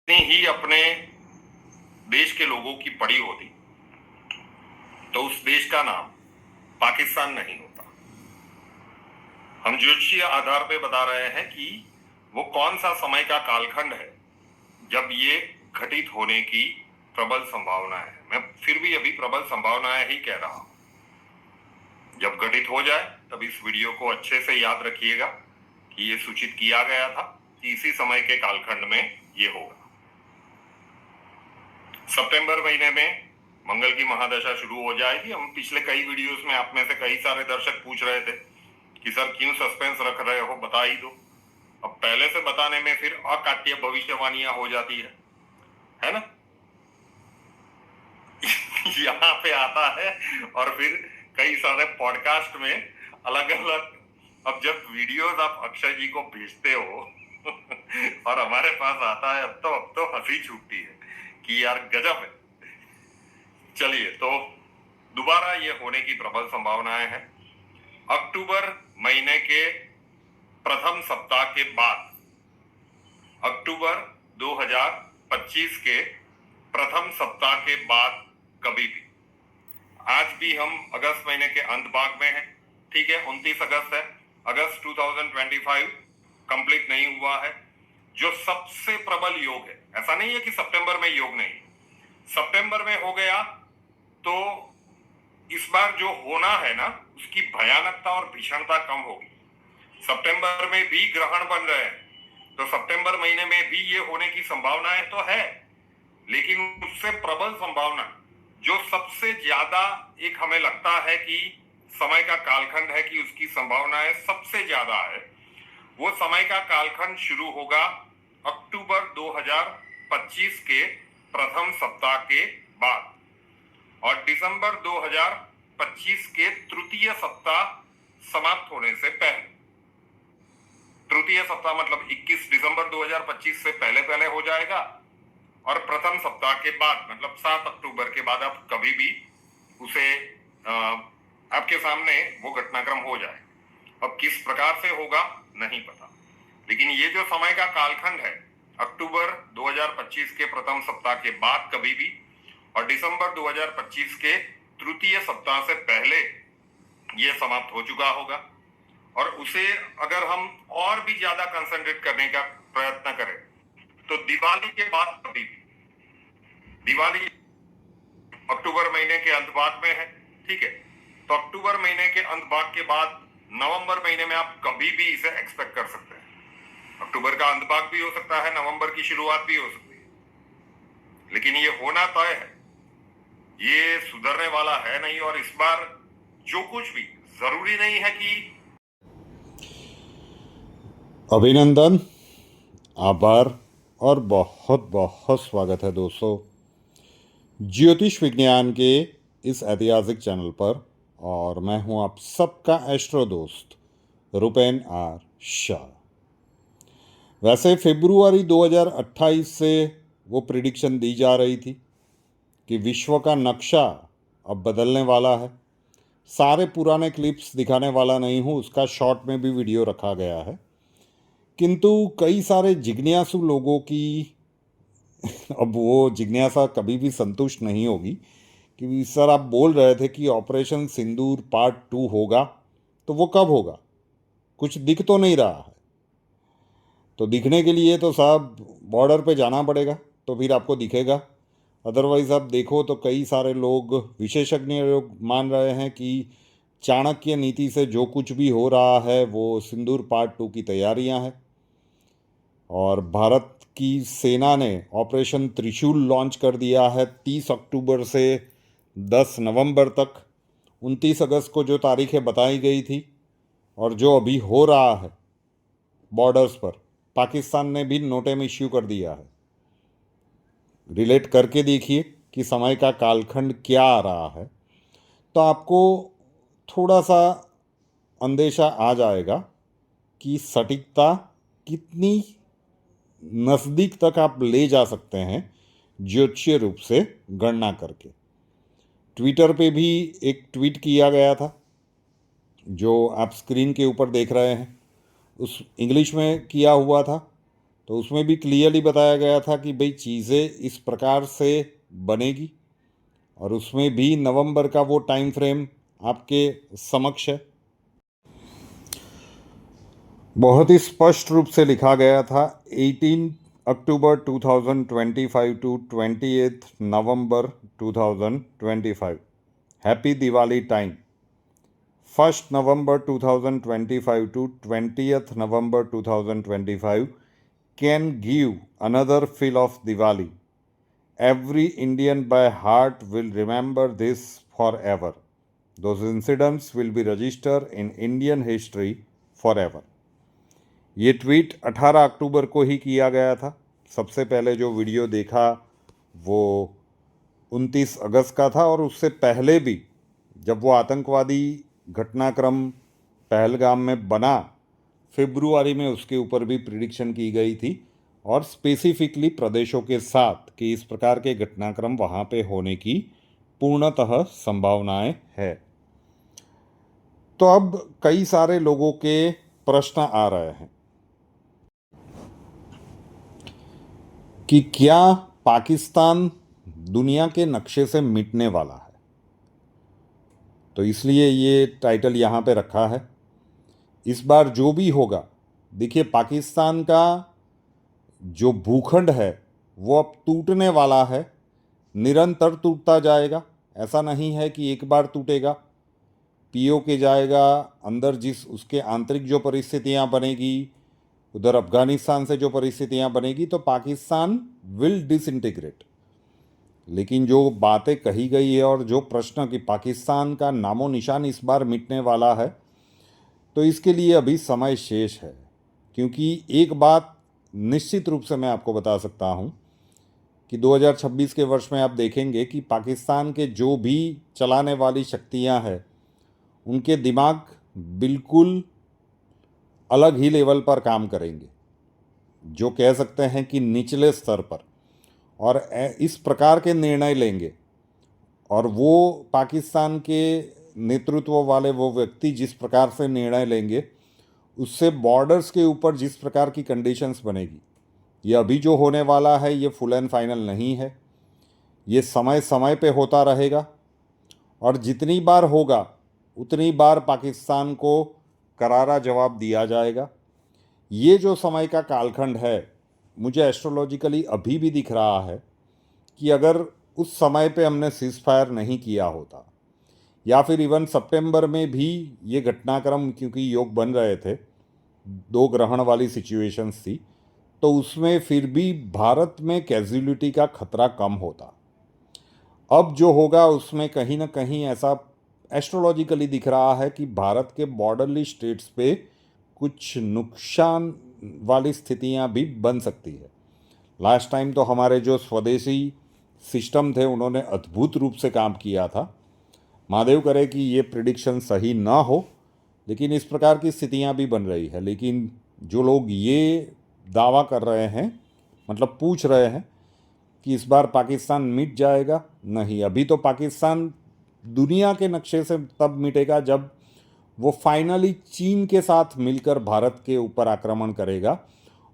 ही अपने देश के लोगों की पड़ी होती तो उस देश का नाम पाकिस्तान नहीं होता। हम ज्योतिषीय आधार पे बता रहे हैं कि वो कौन सा समय का कालखंड है जब ये घटित होने की प्रबल संभावना है। मैं फिर भी अभी प्रबल संभावनाएं ही कह रहा हूं। जब घटित हो जाए तब इस वीडियो को अच्छे से याद रखिएगा कि ये सूचित किया गया था कि इसी समय के कालखंड में ये होगा। सितंबर महीने में मंगल की महादशा शुरू हो जाएगी। हम पिछले कई वीडियोस में आप में से कई सारे दर्शक पूछ रहे थे कि सर क्यों सस्पेंस रख रहे हो, बता ही दो। अब पहले से बताने में फिर अकाट्य भविष्यवाणियां हो जाती है ना। यहाँ पे आता है और फिर कई सारे पॉडकास्ट में अलग अलग। अब जब वीडियोस आप अक्षय जी को भेजते हो और हमारे पास आता है, अब तो हंसी छूटती है कि यार गजब है। चलिए, तो दोबारा ये होने की प्रबल संभावनाएं हैं। अक्टूबर महीने के प्रथम सप्ताह के बाद, अक्टूबर 2025 के प्रथम सप्ताह के बाद कभी भी। आज भी हम अगस्त महीने के अंत भाग में हैं, ठीक है, 29 अगस्त है। अगस्त 2025 कंप्लीट नहीं हुआ है। जो सबसे प्रबल योग है, ऐसा नहीं है कि सितंबर में योग नहीं, सितंबर में हो गया तो इस बार जो होना है ना उसकी भयानकता और भीषणता कम होगी। सितंबर में भी ग्रहण बन रहे हैं तो सितंबर महीने में भी ये होने की संभावनाएं तो है, लेकिन उससे प्रबल संभावना जो सबसे ज्यादा एक हमें लगता है कि समय का कालखंड है कि उसकी संभावनाएं सबसे ज्यादा है, वो समय का कालखंड शुरू होगा अक्टूबर 2025 के प्रथम सप्ताह के बाद और दिसंबर 2025 के तृतीय सप्ताह समाप्त होने से पहले। तृतीय सप्ताह मतलब 21 दिसंबर 2025 से पहले पहले हो जाएगा और प्रथम सप्ताह के बाद मतलब 7 अक्टूबर के बाद आप कभी भी उसे आपके सामने वो घटनाक्रम हो जाए। अब किस प्रकार से होगा नहीं पता, लेकिन ये जो समय का कालखंड है अक्टूबर 2025 के प्रथम सप्ताह के बाद कभी भी और दिसंबर 2025 के तृतीय सप्ताह से पहले ये समाप्त हो चुका होगा। और उसे अगर हम और भी ज्यादा कंसंट्रेट करने का प्रयत्न करें तो दिवाली के बाद कभी भी, दिवाली अक्टूबर महीने के अंत भाग में है, ठीक है, तो अक्टूबर महीने के अंत भाग के बाद नवंबर महीने में आप कभी भी इसे एक्सपेक्ट कर सकते हैं। अक्टूबर का अंत भाग भी हो सकता है, नवंबर की शुरुआत भी हो सकती है, लेकिन ये होना तय है, ये सुधरने वाला है नहीं। और इस बार जो कुछ भी, जरूरी नहीं है कि अभिनंदन, आभार और बहुत बहुत स्वागत है दोस्तों ज्योतिष विज्ञान के इस ऐतिहासिक चैनल पर। और मैं हूं आप सबका एस्ट्रो दोस्त रुपेन आर शाह। वैसे फरवरी 2028 से वो प्रिडिक्शन दी जा रही थी कि विश्व का नक्शा अब बदलने वाला है। सारे पुराने क्लिप्स दिखाने वाला नहीं हूँ, उसका शॉर्ट में भी वीडियो रखा गया है, किंतु कई सारे जिज्ञासु लोगों की अब वो जिज्ञासा कभी भी संतुष्ट नहीं होगी कि सर आप बोल रहे थे कि ऑपरेशन सिंदूर पार्ट 2 होगा, तो वो कब होगा? कुछ दिख तो नहीं रहा है। तो दिखने के लिए तो साहब बॉर्डर पे जाना पड़ेगा, तो फिर आपको दिखेगा। अदरवाइज़ आप देखो तो कई सारे लोग, विशेषज्ञ लोग मान रहे हैं कि चाणक्य नीति से जो कुछ भी हो रहा है वो सिंदूर पार्ट 2 की तैयारियां हैं। और भारत की सेना ने ऑपरेशन त्रिशूल लॉन्च कर दिया है 30 अक्टूबर से 10 नवंबर तक। 29 अगस्त को जो तारीखें बताई गई थी और जो अभी हो रहा है बॉर्डर्स पर, पाकिस्तान ने भी नोटिस इश्यू कर दिया है। रिलेट करके देखिए कि समय का कालखंड क्या आ रहा है, तो आपको थोड़ा सा अंदेशा आ जाएगा कि सटीकता कितनी नज़दीक तक आप ले जा सकते हैं ज्योतिषीय रूप से गणना करके। ट्विटर पे भी एक ट्वीट किया गया था जो आप स्क्रीन के ऊपर देख रहे हैं, उस इंग्लिश में किया हुआ था तो उसमें भी क्लियरली बताया गया था कि भाई चीज़ें इस प्रकार से बनेगी, और उसमें भी नवंबर का वो टाइम फ्रेम आपके समक्ष है। बहुत ही स्पष्ट रूप से लिखा गया था 18 अक्टूबर 2025 टू 28 नवंबर 2025, happy Diwali time. 1st November 2025 to 20th November 2025 can give another feel of Diwali. Every Indian by heart will remember this forever. Those incidents will be registered in Indian history forever. ये tweet 18 अक्टूबर को ही किया गया था। सबसे पहले जो video देखा वो 29 अगस्त का था, और उससे पहले भी जब वो आतंकवादी घटनाक्रम पहलगाम में बना, फरवरी में उसके ऊपर भी प्रिडिक्शन की गई थी, और स्पेसिफिकली प्रदेशों के साथ कि इस प्रकार के घटनाक्रम वहाँ पे होने की पूर्णतः संभावनाएं है। तो अब कई सारे लोगों के प्रश्न आ रहे हैं कि क्या पाकिस्तान दुनिया के नक्शे से मिटने वाला है। तो इसलिए ये टाइटल यहाँ पे रखा है। इस बार जो भी होगा, देखिए पाकिस्तान का जो भूखंड है वो अब टूटने वाला है, निरंतर टूटता जाएगा। ऐसा नहीं है कि एक बार टूटेगा, पीओके जाएगा अंदर। जिस उसके आंतरिक जो परिस्थितियां बनेगी, उधर अफगानिस्तान से जो परिस्थितियां बनेगी, तो पाकिस्तान विल डिसइंटीग्रेट। लेकिन जो बातें कही गई है और जो प्रश्न कि पाकिस्तान का नामो निशान इस बार मिटने वाला है, तो इसके लिए अभी समय शेष है। क्योंकि एक बात निश्चित रूप से मैं आपको बता सकता हूं कि 2026 के वर्ष में आप देखेंगे कि पाकिस्तान के जो भी चलाने वाली शक्तियां हैं, उनके दिमाग बिल्कुल अलग ही लेवल पर काम करेंगे, जो कह सकते हैं कि निचले स्तर पर, और इस प्रकार के निर्णय लेंगे। और वो पाकिस्तान के नेतृत्व वाले वो व्यक्ति जिस प्रकार से निर्णय लेंगे, उससे बॉर्डर्स के ऊपर जिस प्रकार की कंडीशंस बनेगी, ये अभी जो होने वाला है ये फुल एंड फाइनल नहीं है। ये समय समय पे होता रहेगा, और जितनी बार होगा उतनी बार पाकिस्तान को करारा जवाब दिया जाएगा। ये जो समय का कालखंड है, मुझे एस्ट्रोलॉजिकली अभी भी दिख रहा है कि अगर उस समय पे हमने सीज फायर नहीं किया होता, या फिर इवन सितंबर में भी ये घटनाक्रम, क्योंकि योग बन रहे थे, 2 ग्रहण वाली सिचुएशंस थी, तो उसमें फिर भी भारत में कैजुअलिटी का खतरा कम होता। अब जो होगा उसमें कहीं ना कहीं ऐसा एस्ट्रोलॉजिकली दिख रहा है कि भारत के बॉर्डरली स्टेट्स पे कुछ नुकसान वाली स्थितियां भी बन सकती है। लास्ट टाइम तो हमारे जो स्वदेशी सिस्टम थे उन्होंने अद्भुत रूप से काम किया था। महादेव करे कि ये प्रिडिक्शन सही ना हो, लेकिन इस प्रकार की स्थितियां भी बन रही है। लेकिन जो लोग ये दावा कर रहे हैं, मतलब पूछ रहे हैं कि इस बार पाकिस्तान मिट जाएगा, नहीं, अभी तो पाकिस्तान दुनिया के नक्शे से तब मिटेगा जब वो फाइनली चीन के साथ मिलकर भारत के ऊपर आक्रमण करेगा,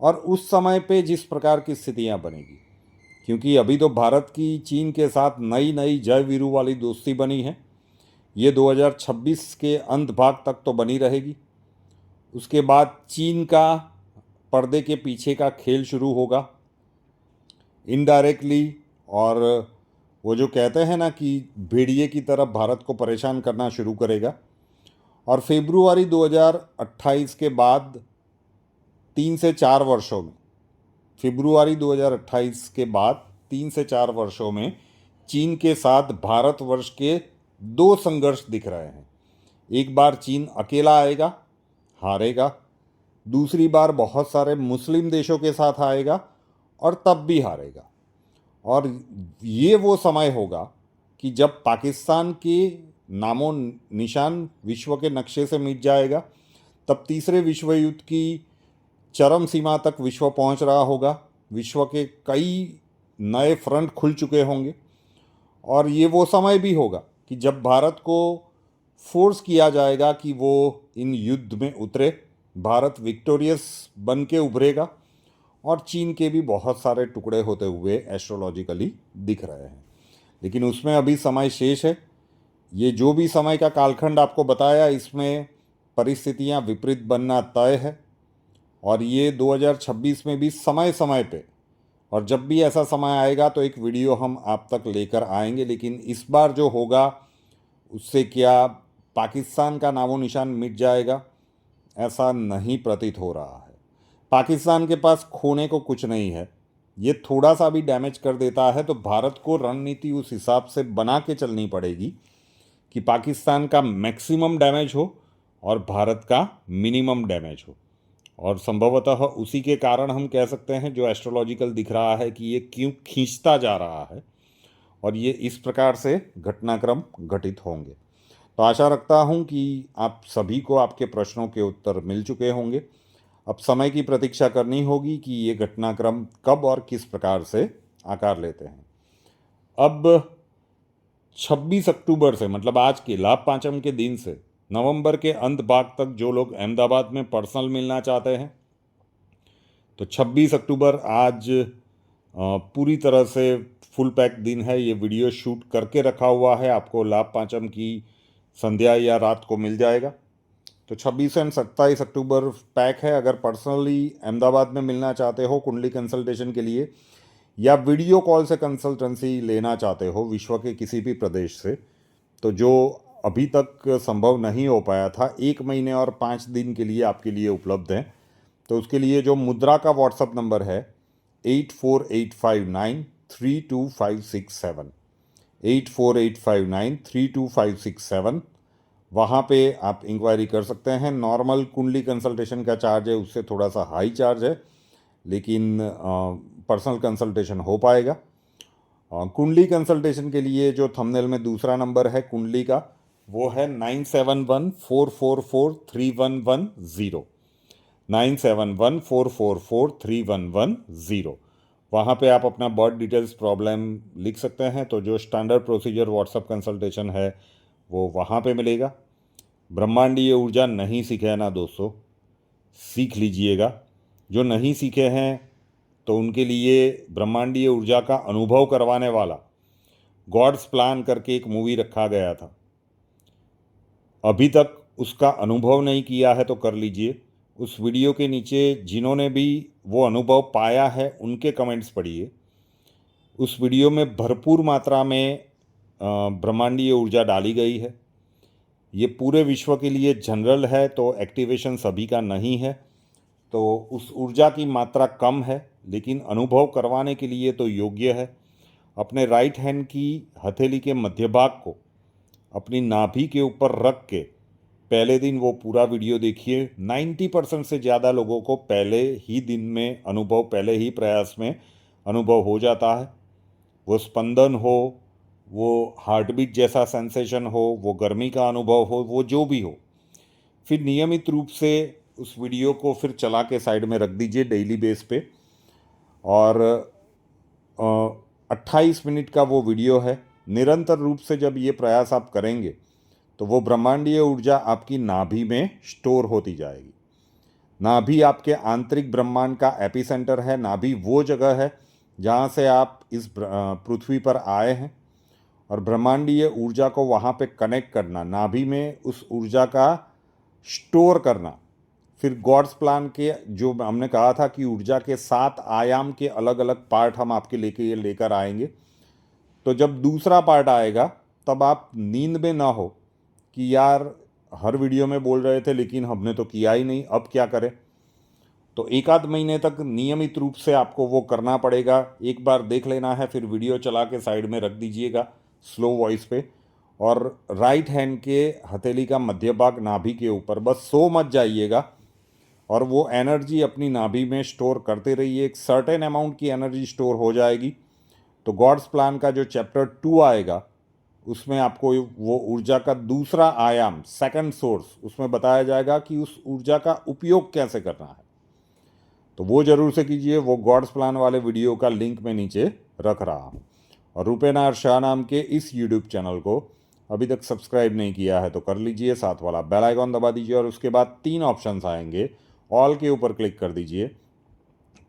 और उस समय पे जिस प्रकार की स्थितियां बनेगी। क्योंकि अभी तो भारत की चीन के साथ नई नई जय वीरू वाली दोस्ती बनी है, ये 2026 के अंत भाग तक तो बनी रहेगी। उसके बाद चीन का पर्दे के पीछे का खेल शुरू होगा इनडायरेक्टली, और वो जो कहते हैं ना कि भेड़िए की तरफ भारत को परेशान करना शुरू करेगा। और फरवरी 2028 के बाद 3 से 4 वर्षों में, फरवरी 2028 के बाद 3 से 4 वर्षों में चीन के साथ भारतवर्ष के 2 संघर्ष दिख रहे हैं। एक बार चीन अकेला आएगा, हारेगा। दूसरी बार बहुत सारे मुस्लिम देशों के साथ आएगा और तब भी हारेगा। और ये वो समय होगा कि जब पाकिस्तान के नामो निशान विश्व के नक्शे से मिट जाएगा, तब तीसरे विश्व युद्ध की चरम सीमा तक विश्व पहुंच रहा होगा। विश्व के कई नए फ्रंट खुल चुके होंगे, और ये वो समय भी होगा कि जब भारत को फोर्स किया जाएगा कि वो इन युद्ध में उतरे। भारत विक्टोरियस बन के उभरेगा, और चीन के भी बहुत सारे टुकड़े होते हुए एस्ट्रोलॉजिकली दिख रहे हैं। लेकिन उसमें अभी समय शेष है। ये जो भी समय का कालखंड आपको बताया, इसमें परिस्थितियां विपरीत बनना तय है। और ये 2026 में भी समय समय पे, और जब भी ऐसा समय आएगा तो एक वीडियो हम आप तक लेकर आएंगे। लेकिन इस बार जो होगा उससे क्या पाकिस्तान का नामो निशान मिट जाएगा, ऐसा नहीं प्रतीत हो रहा है। पाकिस्तान के पास खोने को कुछ नहीं है। ये थोड़ा सा भी डैमेज कर देता है तो भारत को रणनीति उस हिसाब से बना के चलनी पड़ेगी कि पाकिस्तान का मैक्सिमम डैमेज हो और भारत का मिनिमम डैमेज हो। और संभवतः उसी के कारण हम कह सकते हैं जो एस्ट्रोलॉजिकल दिख रहा है कि ये क्यों खींचता जा रहा है और ये इस प्रकार से घटनाक्रम घटित होंगे। तो आशा रखता हूँ कि आप सभी को आपके प्रश्नों के उत्तर मिल चुके होंगे। अब समय की प्रतीक्षा करनी होगी कि ये घटनाक्रम कब और किस प्रकार से आकार लेते हैं। अब 26 अक्टूबर से, मतलब आज के लाभ पांचम के दिन से नवंबर के अंत भाग तक जो लोग अहमदाबाद में पर्सनल मिलना चाहते हैं, तो 26 अक्टूबर आज पूरी तरह से फुल पैक दिन है। ये वीडियो शूट करके रखा हुआ है, आपको लाभ पांचम की संध्या या रात को मिल जाएगा। तो 26 एंड 27 अक्टूबर पैक है। अगर पर्सनली अहमदाबाद में मिलना चाहते हो कुंडली कंसल्टेशन के लिए, या वीडियो कॉल से कंसल्टेंसी लेना चाहते हो विश्व के किसी भी प्रदेश से, तो जो अभी तक संभव नहीं हो पाया था, 1 महीने और 5 दिन के लिए आपके लिए उपलब्ध हैं। तो उसके लिए जो मुद्रा का व्हाट्सअप नंबर है 8485932567, 8485932567, वहाँ पे आप इंक्वायरी कर सकते हैं। नॉर्मल कुंडली कंसल्टेशन का चार्ज है उससे थोड़ा सा हाई चार्ज है, लेकिन पर्सनल कंसल्टेशन हो पाएगा। कुंडली कंसल्टेशन के लिए जो थंबनेल में दूसरा नंबर है कुंडली का, वो है 9714443110, 9714443110। वहाँ पे आप अपना बर्थ डिटेल्स प्रॉब्लम लिख सकते हैं। तो जो स्टैंडर्ड प्रोसीजर व्हाट्सअप कंसल्टेशन है वो वहाँ पे मिलेगा। ब्रह्मांडीय ऊर्जा नहीं सीखे हैं ना दोस्तों, सीख लीजिएगा। जो नहीं सीखे हैं तो उनके लिए ब्रह्मांडीय ऊर्जा का अनुभव करवाने वाला गॉड्स प्लान करके एक मूवी रखा गया था। अभी तक उसका अनुभव नहीं किया है तो कर लीजिए। उस वीडियो के नीचे जिन्होंने भी वो अनुभव पाया है उनके कमेंट्स पढ़िए। उस वीडियो में भरपूर मात्रा में ब्रह्मांडीय ऊर्जा डाली गई है। ये पूरे विश्व के लिए जनरल है तो एक्टिवेशन सभी का नहीं है, तो उस ऊर्जा की मात्रा कम है, लेकिन अनुभव करवाने के लिए तो योग्य है। अपने राइट हैंड की हथेली के मध्य भाग को अपनी नाभि के ऊपर रख के पहले दिन वो पूरा वीडियो देखिए। 90% से ज़्यादा लोगों को पहले ही दिन में अनुभव, पहले ही प्रयास में अनुभव हो जाता है। वो स्पंदन हो, वो हार्ट बीट जैसा सेंसेशन हो, वो गर्मी का अनुभव हो, वो जो भी हो, फिर नियमित रूप से उस वीडियो को फिर चला के साइड में रख दीजिए डेली बेस पे। और 28 मिनट का वो वीडियो है। निरंतर रूप से जब ये प्रयास आप करेंगे तो वो ब्रह्मांडीय ऊर्जा आपकी नाभि में स्टोर होती जाएगी। नाभि आपके आंतरिक ब्रह्मांड का एपिसेंटर है। नाभि वो जगह है जहाँ से आप इस पृथ्वी पर आए हैं, और ब्रह्मांडीय ऊर्जा को वहाँ पे कनेक्ट करना, नाभि में उस ऊर्जा का स्टोर करना। फिर गॉड्स प्लान के जो हमने कहा था कि ऊर्जा के 7 आयाम के अलग अलग पार्ट हम आपके लेकर आएंगे। तो जब दूसरा पार्ट आएगा तब आप नींद में ना हो कि यार हर वीडियो में बोल रहे थे लेकिन हमने तो किया ही नहीं, अब क्या करें। तो 1 आध महीने तक नियमित रूप से आपको वो करना पड़ेगा। एक बार देख लेना है, फिर वीडियो चला के साइड में रख दीजिएगा स्लो वॉइस पे, और राइट हैंड के हथेली का मध्य भाग नाभि के ऊपर, बस सो मत जाइएगा, और वो एनर्जी अपनी नाभि में स्टोर करते रहिए। एक सर्टेन अमाउंट की एनर्जी स्टोर हो जाएगी तो गॉड्स प्लान का जो चैप्टर 2 आएगा उसमें आपको वो ऊर्जा का दूसरा आयाम, सेकंड सोर्स, उसमें बताया जाएगा कि उस ऊर्जा का उपयोग कैसे करना है। तो वो जरूर से कीजिए। वो गॉड्स प्लान वाले वीडियो का लिंक मैं नीचे रख रहा हूँ। और रूपेनार शाह नाम के इस यूट्यूब चैनल को अभी तक सब्सक्राइब नहीं किया है तो कर लीजिए, साथ वाला बेल आइकॉन दबा दीजिए, और उसके बाद 3 ऑप्शंस आएंगे, ऑल के ऊपर क्लिक कर दीजिए।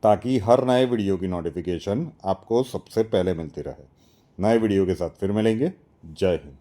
ताकि हर नए वीडियो की नोटिफिकेशन आपको सबसे पहले मिलती रहे। नए वीडियो के साथ फिर मिलेंगे। जय हिंद।